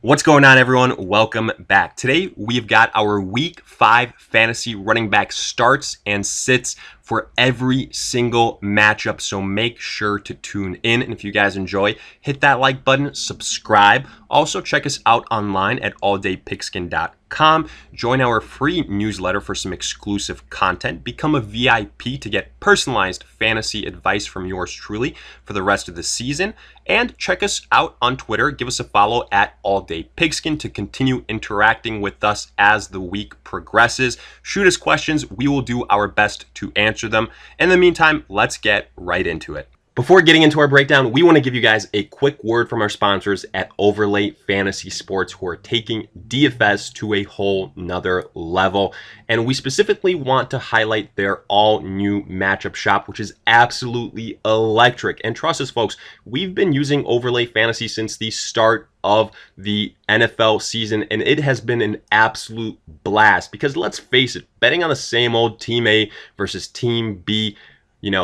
What's going on, everyone? Welcome back. Today, we've got our Week 5 fantasy running back starts and sits for every single matchup, so make sure to tune in. And if you guys enjoy, hit that like button, subscribe. Also, check us out online at alldaypigskin.com. Join our free newsletter for some exclusive content. Become a VIP to get personalized fantasy advice from yours truly for the rest of the season. And check us out on Twitter. Give us a follow at alldaypigskin to continue interacting with us as the week progresses. Shoot us questions. We will do our best to answer them. In the meantime, let's get right into it. Before getting into our breakdown, we want to give you guys a quick word from our sponsors at Overlay Fantasy Sports, who are taking DFS to a whole nother level. And we specifically want to highlight their all-new matchup shop, which is absolutely electric. And trust us, folks, we've been using Overlay Fantasy since the start of the NFL season, and it has been an absolute blast because let's face it, betting on the same old Team A versus Team B,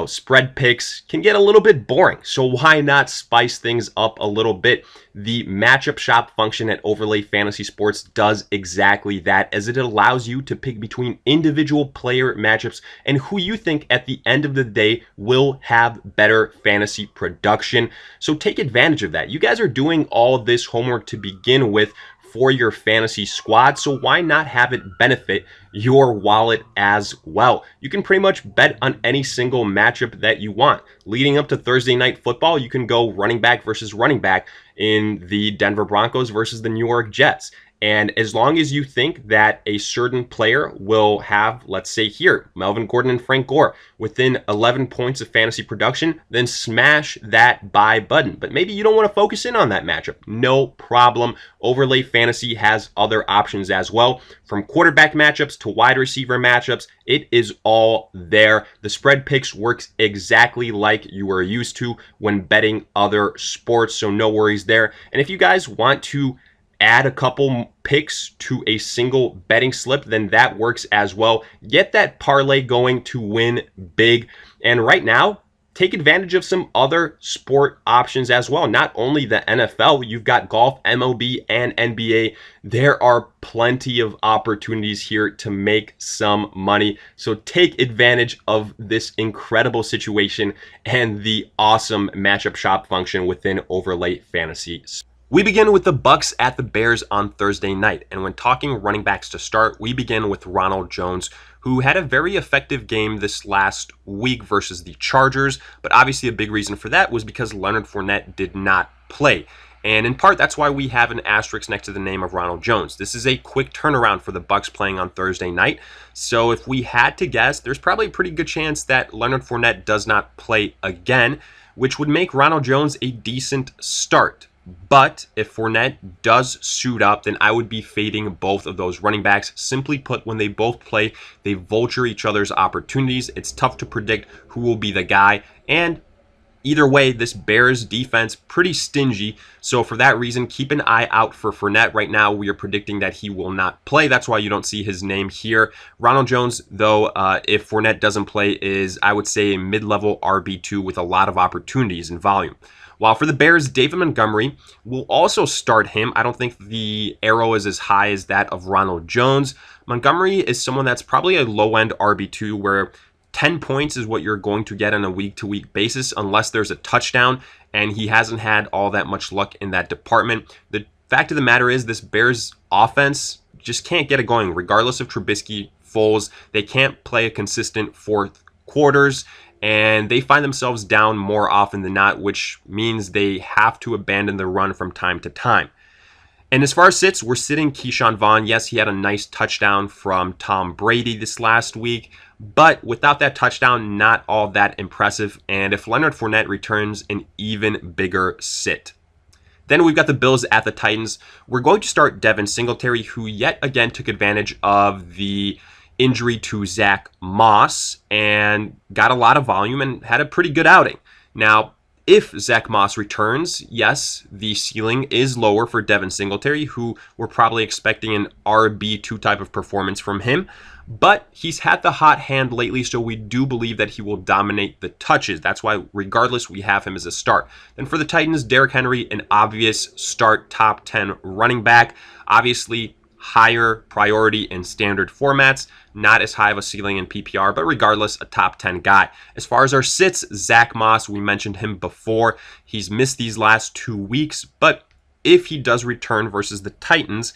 spread picks can get a little bit boring. So why not spice things up a little bit? The matchup shop function at Overlay Fantasy Sports does exactly that, as it allows you to pick between individual player matchups and who you think at the end of the day will have better fantasy production. So take advantage of that. You guys are doing all of this homework to begin with for your fantasy squad, so why not have it benefit your wallet as well? You can pretty much bet on any single matchup that you want. Leading up to Thursday Night Football, you can go running back versus running back in the Denver Broncos versus the New York Jets. And as long as you think that a certain player will have, let's say here, Melvin Gordon and Frank Gore within 11 points of fantasy production, then smash that buy button. But maybe you don't want to focus in on that matchup. No problem. Overlay Fantasy has other options as well. From quarterback matchups to wide receiver matchups, it is all there. The spread picks works exactly like you were used to when betting other sports, so no worries there. And if you guys want to add a couple picks to a single betting slip, then that works as well. Get that parlay going to win big. And right now, take advantage of some other sport options as well. Not only the NFL, you've got golf, MLB, and NBA. There are plenty of opportunities here to make some money. So take advantage of this incredible situation and the awesome matchup shop function within Overlay Fantasy. We begin with the Bucs at the Bears on Thursday night, and when talking running backs to start, we begin with Ronald Jones, who had a very effective game this last week versus the Chargers, but obviously a big reason for that was because Leonard Fournette did not play. And in part, that's why we have an asterisk next to the name of Ronald Jones. This is a quick turnaround for the Bucs playing on Thursday night. So if we had to guess, there's probably a pretty good chance that Leonard Fournette does not play again, which would make Ronald Jones a decent start. But if Fournette does suit up, then I would be fading both of those running backs. Simply put, when they both play, they vulture each other's opportunities. It's tough to predict who will be the guy. And either way, this Bears defense, pretty stingy. So for that reason, keep an eye out for Fournette. Right now, we are predicting that he will not play. That's why you don't see his name here. Ronald Jones, though, if Fournette doesn't play, is, I would say, a mid-level RB2 with a lot of opportunities and volume. While for the Bears, David Montgomery will also start him. I don't think the arrow is as high as that of Ronald Jones. Montgomery is someone that's probably a low-end RB2 where 10 points is what you're going to get on a week-to-week basis unless there's a touchdown, and he hasn't had all that much luck in that department. The fact of the matter is this Bears offense just can't get it going. Regardless of Trubisky, Foles, they can't play a consistent fourth quarters, and they find themselves down more often than not, which means they have to abandon the run from time to time. And as far as sits, we're sitting Keyshawn Vaughn. Yes, he had a nice touchdown from Tom Brady this last week, but without that touchdown, not all that impressive. And if Leonard Fournette returns, an even bigger sit. Then we've got the Bills at the Titans. We're going to start Devin Singletary, who yet again took advantage of the injury to Zach Moss and got a lot of volume and had a pretty good outing. Now, if Zach Moss returns, yes, the ceiling is lower for Devin Singletary, who we're probably expecting an RB2 type of performance from him. But he's had the hot hand lately, so we do believe that he will dominate the touches. That's why, regardless, we have him as a start. Then for the Titans, Derrick Henry, an obvious start, top 10 running back. Obviously, higher priority in standard formats, not as high of a ceiling in PPR, but regardless, a top 10 guy. As far as our sits, Zach Moss, we mentioned him before. He's missed these last 2 weeks, but if he does return versus the Titans,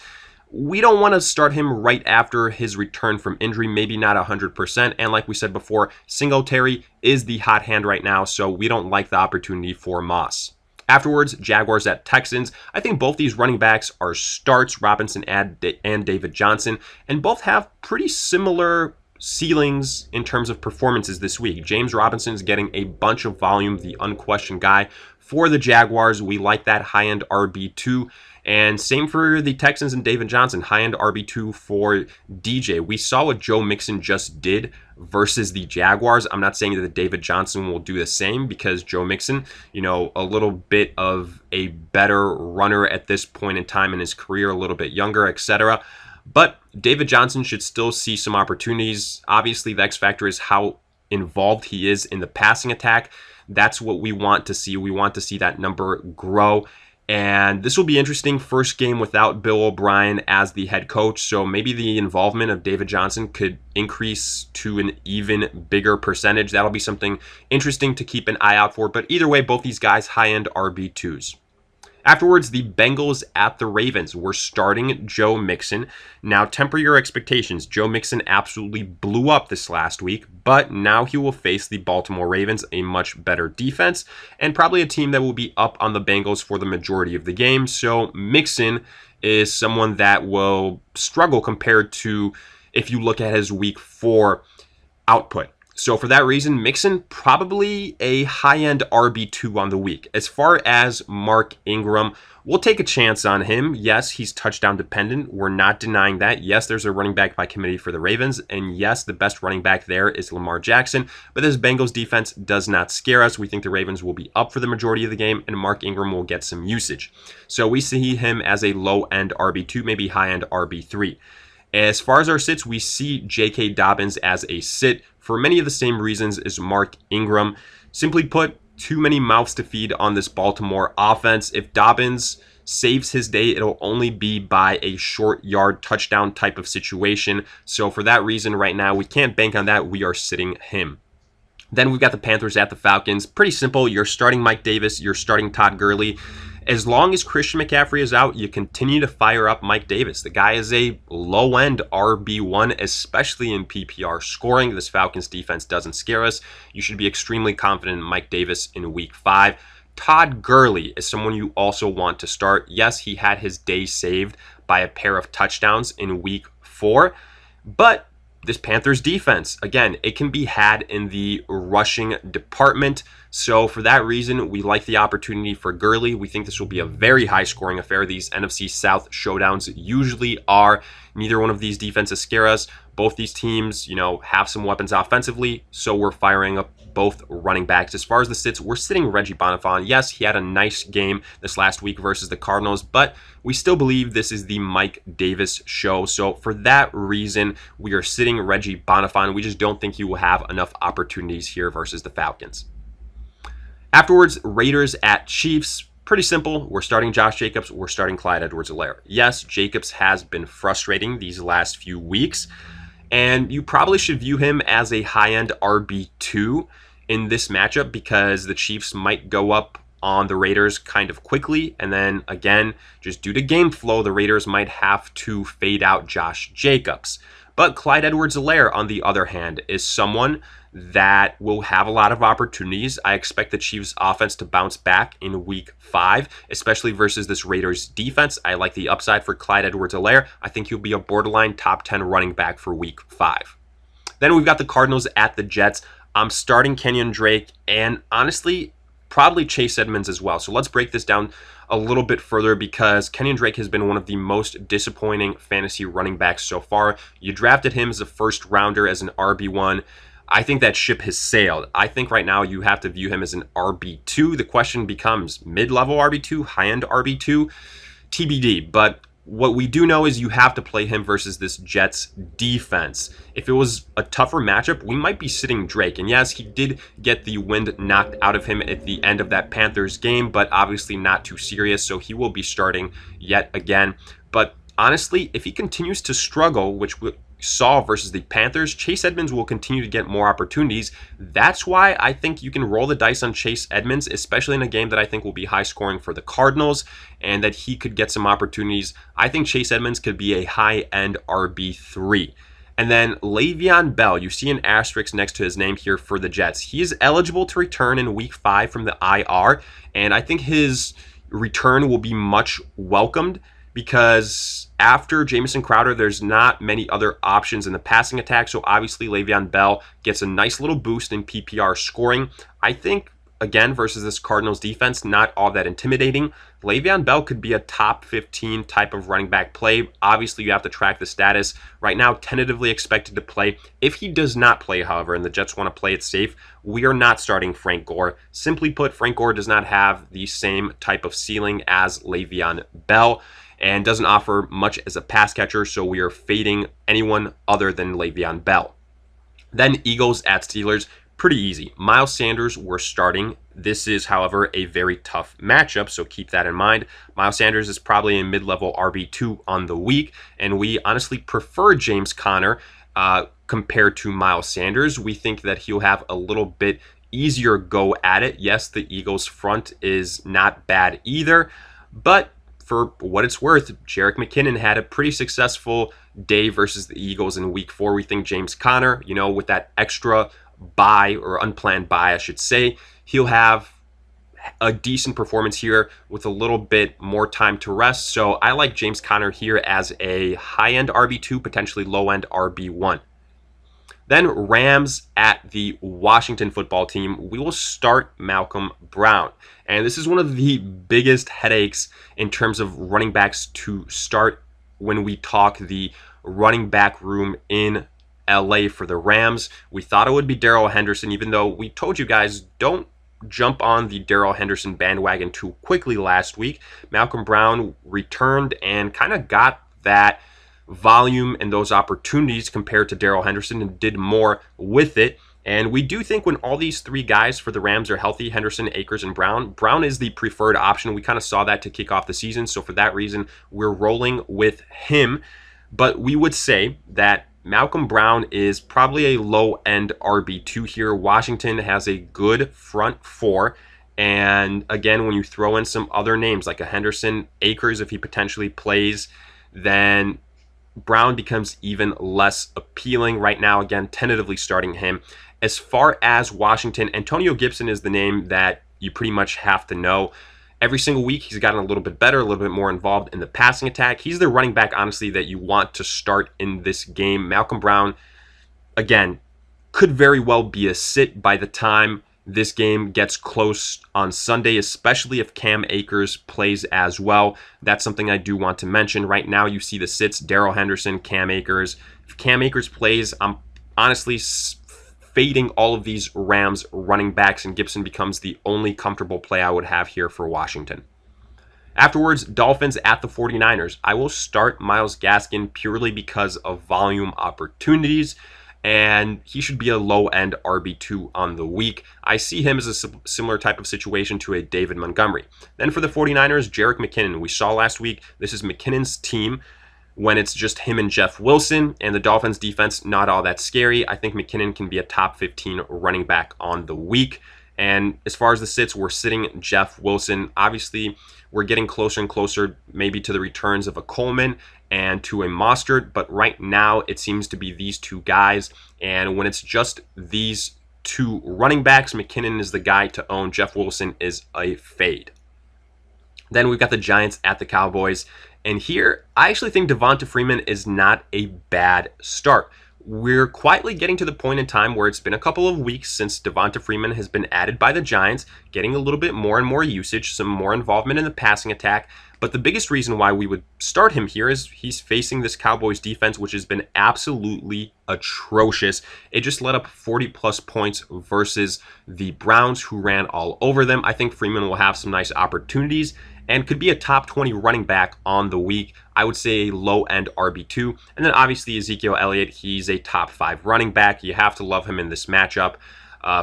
we don't want to start him right after his return from injury, maybe not 100%. And like we said before, Singletary is the hot hand right now, so we don't like the opportunity for Moss. Afterwards, Jaguars at Texans. I think both these running backs are starts, Robinson and David Johnson, and both have pretty similar ceilings in terms of performances this week. James Robinson is getting a bunch of volume, the unquestioned guy for the Jaguars. We like that high-end RB2. And same for the Texans and David Johnson, high-end RB2 for DJ. We saw what Joe Mixon just did versus the Jaguars. I'm not saying that David Johnson will do the same because Joe Mixon, a little bit of a better runner at this point in time in his career, a little bit younger, etc. But David Johnson should still see some opportunities. Obviously, the X factor is how involved he is in the passing attack. That's what we want to see. We want to see that number grow. And this will be interesting. First game without Bill O'Brien as the head coach. So maybe the involvement of David Johnson could increase to an even bigger percentage. That'll be something interesting to keep an eye out for. But either way, both these guys, high-end RB2s. Afterwards, the Bengals at the Ravens. We're starting Joe Mixon. Now, temper your expectations. Joe Mixon absolutely blew up this last week, but now he will face the Baltimore Ravens, a much better defense, and probably a team that will be up on the Bengals for the majority of the game. So Mixon is someone that will struggle compared to if you look at his week 4 output. So for that reason, Mixon probably a high-end RB2 on the week. As far as Mark Ingram, we'll take a chance on him. Yes, he's touchdown dependent. We're not denying that. Yes, there's a running back by committee for the Ravens. And yes, the best running back there is Lamar Jackson. But this Bengals defense does not scare us. We think the Ravens will be up for the majority of the game and Mark Ingram will get some usage. So we see him as a low-end RB2, maybe high-end RB3. As far as our sits, we see J.K. Dobbins as a sit for many of the same reasons as Mark Ingram. Simply put, too many mouths to feed on this Baltimore offense. If Dobbins saves his day, it'll only be by a short yard touchdown type of situation. So for that reason, right now, we can't bank on that. We are sitting him. Then we've got the Panthers at the Falcons. Pretty simple. You're starting Mike Davis. You're starting Todd Gurley. As long as Christian McCaffrey is out, you continue to fire up Mike Davis. The guy is a low-end RB1, especially in PPR scoring. This Falcons defense doesn't scare us. You should be extremely confident in Mike Davis in Week 5. Todd Gurley is someone you also want to start. Yes, he had his day saved by a pair of touchdowns in Week 4, but this Panthers defense, again, it can be had in the rushing department. So for that reason, we like the opportunity for Gurley. We think this will be a very high-scoring affair. These NFC South showdowns usually are. Neither one of these defenses scare us. Both these teams, have some weapons offensively, so we're firing up both running backs. As far as the sits, we're sitting Reggie Bonnafon. Yes, he had a nice game this last week versus the Cardinals, but we still believe this is the Mike Davis show. So for that reason, we are sitting Reggie Bonnafon. We just don't think he will have enough opportunities here versus the Falcons. Afterwards, Raiders at Chiefs. Pretty simple. We're starting Josh Jacobs. We're starting Clyde Edwards-Helaire. Yes, Jacobs has been frustrating these last few weeks, and you probably should view him as a high-end RB2 in this matchup because the Chiefs might go up on the Raiders kind of quickly, and then again, just due to game flow, the Raiders might have to fade out Josh Jacobs. But Clyde Edwards-Helaire, on the other hand, is someone that will have a lot of opportunities. I expect the Chiefs offense to bounce back in Week 5, especially versus this Raiders defense. I like the upside for Clyde Edwards-Helaire. I think he'll be a borderline top 10 running back for Week 5. Then we've got the Cardinals at the Jets. I'm starting Kenyon Drake and honestly, probably Chase Edmonds as well. So let's break this down a little bit further because Kenyon Drake has been one of the most disappointing fantasy running backs so far. You drafted him as a first rounder as an RB1. I think that ship has sailed. I think right now you have to view him as an RB2. The question becomes mid-level RB2, high-end RB2, TBD. But What we do know is you have to play him versus this Jets defense. If it was a tougher matchup, we might be sitting Drake. And yes, he did get the wind knocked out of him at the end of that Panthers game, but obviously not too serious, so he will be starting yet again. But honestly, if he continues to struggle, which we saw versus the Panthers, Chase Edmonds will continue to get more opportunities. That's why I think you can roll the dice on Chase Edmonds, especially in a game that I think will be high scoring for the Cardinals, and that he could get some opportunities. I think Chase Edmonds could be a high-end RB3. And then Le'Veon Bell, you see an asterisk next to his name here for the Jets. He is eligible to return in week 5 from the IR, and I think his return will be much welcomed, because after Jamison Crowder, there's not many other options in the passing attack. So obviously Le'Veon Bell gets a nice little boost in PPR scoring. I think, again, versus this Cardinals defense, not all that intimidating. Le'Veon Bell could be a top 15 type of running back play. Obviously, you have to track the status. Right now, tentatively expected to play. If he does not play, however, and the Jets want to play it safe, we are not starting Frank Gore. Simply put, Frank Gore does not have the same type of ceiling as Le'Veon Bell, and doesn't offer much as a pass catcher, so we are fading anyone other than Le'Veon Bell. Then Eagles at Steelers, pretty easy. Miles Sanders, we're starting. This is, however, a very tough matchup, so keep that in mind. Miles Sanders is probably a mid-level RB2 on the week, and we honestly prefer James Conner compared to Miles Sanders. We think that he'll have a little bit easier go at it. Yes, the Eagles front is not bad either, but for what it's worth, Jerick McKinnon had a pretty successful day versus the Eagles in week 4. We think James Conner, with that extra bye, or unplanned bye, I should say, he'll have a decent performance here with a little bit more time to rest. So I like James Conner here as a high-end RB2, potentially low-end RB1. Then Rams at the Washington football team. We will start Malcolm Brown. And this is one of the biggest headaches in terms of running backs to start when we talk the running back room in LA for the Rams. We thought it would be Darrell Henderson, even though we told you guys don't jump on the Darrell Henderson bandwagon too quickly last week. Malcolm Brown returned and kind of got that volume and those opportunities compared to Darrell Henderson, and did more with it. And we do think when all these three guys for the Rams are healthy, Henderson, Akers, and Brown is the preferred option. We kind of saw that to kick off the season, so for that reason, we're rolling with him. But we would say that Malcolm Brown is probably a low-end RB2 here. Washington has a good front four. And again, when you throw in some other names like a Henderson, Akers, if he potentially plays, then Brown becomes even less appealing right now. Again, tentatively starting him. As far as Washington, Antonio Gibson is the name that you pretty much have to know. Every single week, he's gotten a little bit better, a little bit more involved in the passing attack. He's the running back, honestly, that you want to start in this game. Malcolm Brown, again, could very well be a sit by the time this game gets close on Sunday, especially if Cam Akers plays as well. That's something I do want to mention. Right now, you see the sits, Darrell Henderson, Cam Akers. If Cam Akers plays, I'm honestly fading all of these Rams running backs, and Gibson becomes the only comfortable play I would have here for Washington. Afterwards, Dolphins at the 49ers. I will start Myles Gaskin purely because of volume opportunities, and he should be a low-end RB2 on the week. I see him as a similar type of situation to a David Montgomery. Then for the 49ers, Jerick McKinnon. We saw last week, this is McKinnon's team when it's just him and Jeff Wilson, and the Dolphins defense not all that scary. I think McKinnon can be a top 15 running back on the week. And as far as the sits, we're sitting Jeff Wilson. Obviously, we're getting closer and closer maybe to the returns of a Coleman and to a Mostert, but right now it seems to be these two guys. And when it's just these two running backs, McKinnon is the guy to own. Jeff Wilson is a fade. Then we've got the Giants at the Cowboys. And here, I actually think Devonta Freeman is not a bad start. We're quietly getting to the point in time where it's been a couple of weeks since Devonta Freeman has been added by the Giants, getting a little bit more and more usage, some more involvement in the passing attack. But the biggest reason why we would start him here is he's facing this Cowboys defense, which has been absolutely atrocious. It just let up 40-plus points versus the Browns, who ran all over them. I think Freeman will have some nice opportunities. and could be a top 20 running back on the week. I would say a low-end RB2. And then obviously Ezekiel Elliott, he's a top 5 running back. You have to love him in this matchup.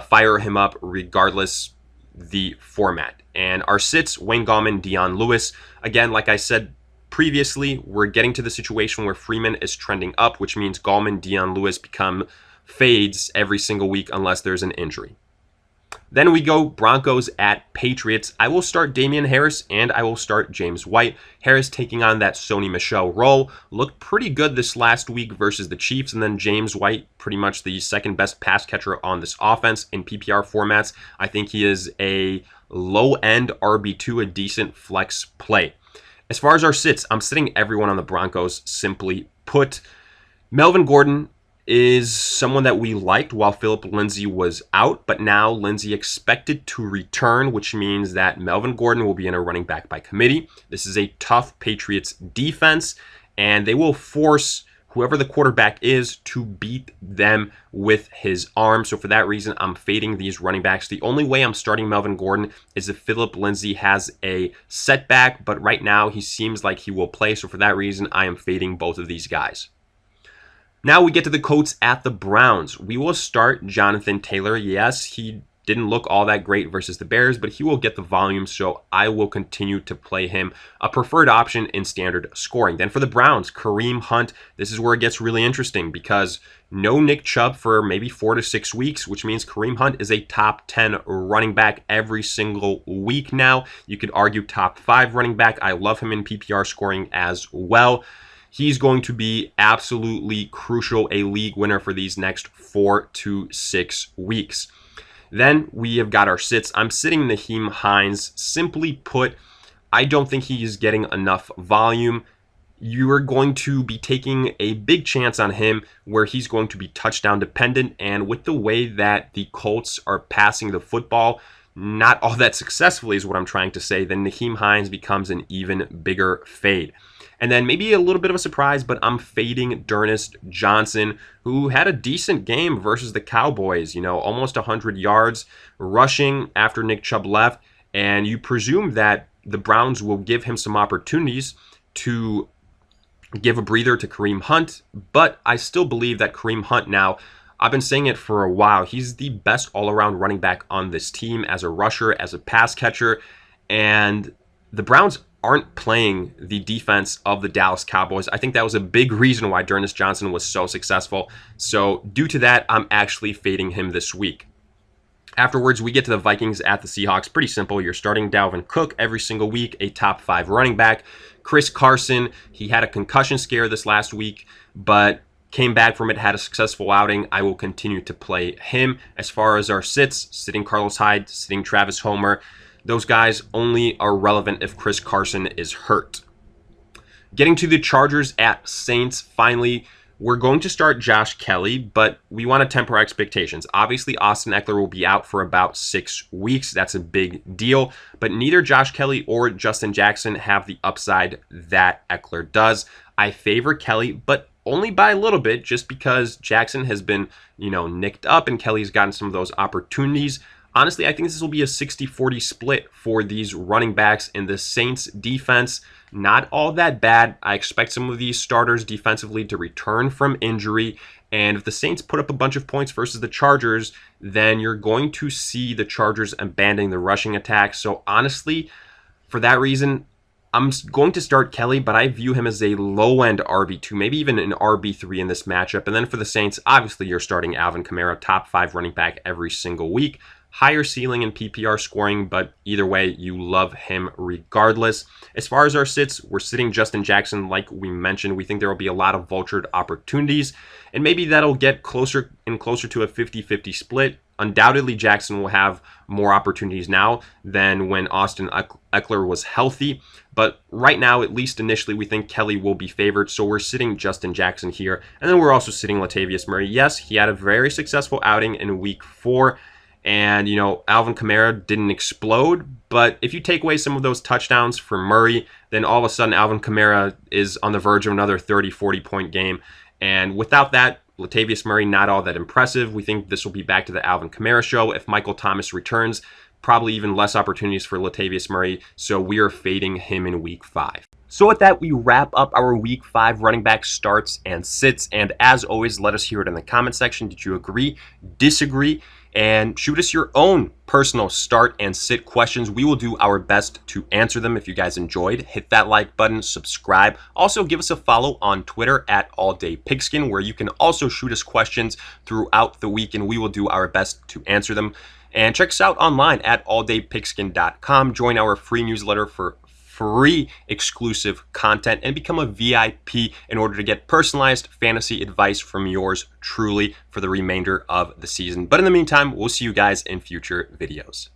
Fire him up regardless the format. And our sits, Wayne Gallman, Dion Lewis. Again, like I said previously, we're getting to the situation where Freeman is trending up, which means Gallman, Dion Lewis become fades every single week unless there's an injury. Then we go Broncos at Patriots. I will start Damian Harris and I will start James White. Harris taking on that Sony Michel role. Looked pretty good this last week versus the Chiefs. And then James White, pretty much the second best pass catcher on this offense in PPR formats. I think he is a low-end RB2, a decent flex play. As far as our sits, I'm sitting everyone on the Broncos, simply put. Melvin Gordon is someone that we liked while Philip Lindsay was out, but now Lindsay expected to return, which means that Melvin Gordon will be in a running back by committee. This is a tough Patriots defense, and they will force whoever the quarterback is to beat them with his arm. So for that reason, I'm fading these running backs. The only way I'm starting Melvin Gordon is if Philip Lindsay has a setback, but right now he seems like he will play. So for that reason, I am fading both of these guys. Now we get to the Colts at the Browns. We will start Jonathan Taylor. Yes, he didn't look all that great versus the Bears, but he will get the volume, so I will continue to play him a preferred option in standard scoring. Then for the Browns, Kareem Hunt. This is where it gets really interesting because no Nick Chubb for maybe 4 to 6 weeks, which means Kareem Hunt is a top 10 running back every single week now. You could argue top 5 running back. I love him in PPR scoring as well. He's going to be absolutely crucial, a league winner for these next 4 to 6 weeks. Then we have got our sits. I'm sitting Nyheim Hines. Simply put, I don't think he is getting enough volume. You're going to be taking a big chance on him where he's going to be touchdown dependent. And with the way that the Colts are passing the football, not all that successfully is what I'm trying to say, then Nyheim Hines becomes an even bigger fade. And then maybe a little bit of a surprise, but I'm fading D'Ernest Johnson, who had a decent game versus the Cowboys, almost 100 yards rushing after Nick Chubb left. And you presume that the Browns will give him some opportunities to give a breather to Kareem Hunt. But I still believe that Kareem Hunt now, I've been saying it for a while, he's the best all-around running back on this team as a rusher, as a pass catcher. And the Browns aren't playing the defense of the Dallas Cowboys. I think that was a big reason why D'Ernest Johnson was so successful. So due to that, I'm actually fading him this week. Afterwards, we get to the Vikings at the Seahawks. Pretty simple. You're starting Dalvin Cook every single week, a top 5 running back. Chris Carson, he had a concussion scare this last week, but came back from it, had a successful outing. I will continue to play him. As far as our sits, sitting Carlos Hyde, sitting Travis Homer, those guys only are relevant if Chris Carson is hurt. Getting to the Chargers at Saints, finally, we're going to start Josh Kelly, but we want to temper expectations. Obviously, Austin Eckler will be out for about 6 weeks. That's a big deal, but neither Josh Kelly or Justin Jackson have the upside that Eckler does. I favor Kelly, but only by a little bit, just because Jackson has been, nicked up and Kelly's gotten some of those opportunities. Honestly, I think this will be a 60-40 split for these running backs in the Saints defense. Not all that bad. I expect some of these starters defensively to return from injury. And if the Saints put up a bunch of points versus the Chargers, then you're going to see the Chargers abandoning the rushing attack. So honestly, for that reason, I'm going to start Kelly, but I view him as a low-end RB2, maybe even an RB3 in this matchup. And then for the Saints, obviously you're starting Alvin Kamara, top 5 running back every single week. Higher ceiling in PPR scoring, but either way, you love him regardless. As far as our sits, we're sitting Justin Jackson like we mentioned. We think there will be a lot of vultured opportunities, and maybe that'll get closer and closer to a 50-50 split. Undoubtedly, Jackson will have more opportunities now than when Austin Eckler was healthy. But right now, at least initially, we think Kelly will be favored. So we're sitting Justin Jackson here. And then we're also sitting Latavius Murray. Yes, he had a very successful outing in week 4. And, Alvin Kamara didn't explode. But if you take away some of those touchdowns for Murray, then all of a sudden Alvin Kamara is on the verge of another 30, 40-point game. And without that, Latavius Murray, not all that impressive. We think this will be back to the Alvin Kamara show. If Michael Thomas returns, probably even less opportunities for Latavius Murray, so we are fading him in week 5. So with that, we wrap up our week 5 running back starts and sits. And as always, let us hear it in the comment section. Did you agree, disagree? And shoot us your own personal start and sit questions. We will do our best to answer them. If you guys enjoyed, hit that like button, subscribe. Also, give us a follow on Twitter at AllDayPigskin, where you can also shoot us questions throughout the week, and we will do our best to answer them. And check us out online at alldaypigskin.com. Join our free newsletter for free exclusive content and become a VIP in order to get personalized fantasy advice from yours truly for the remainder of the season. But in the meantime, we'll see you guys in future videos.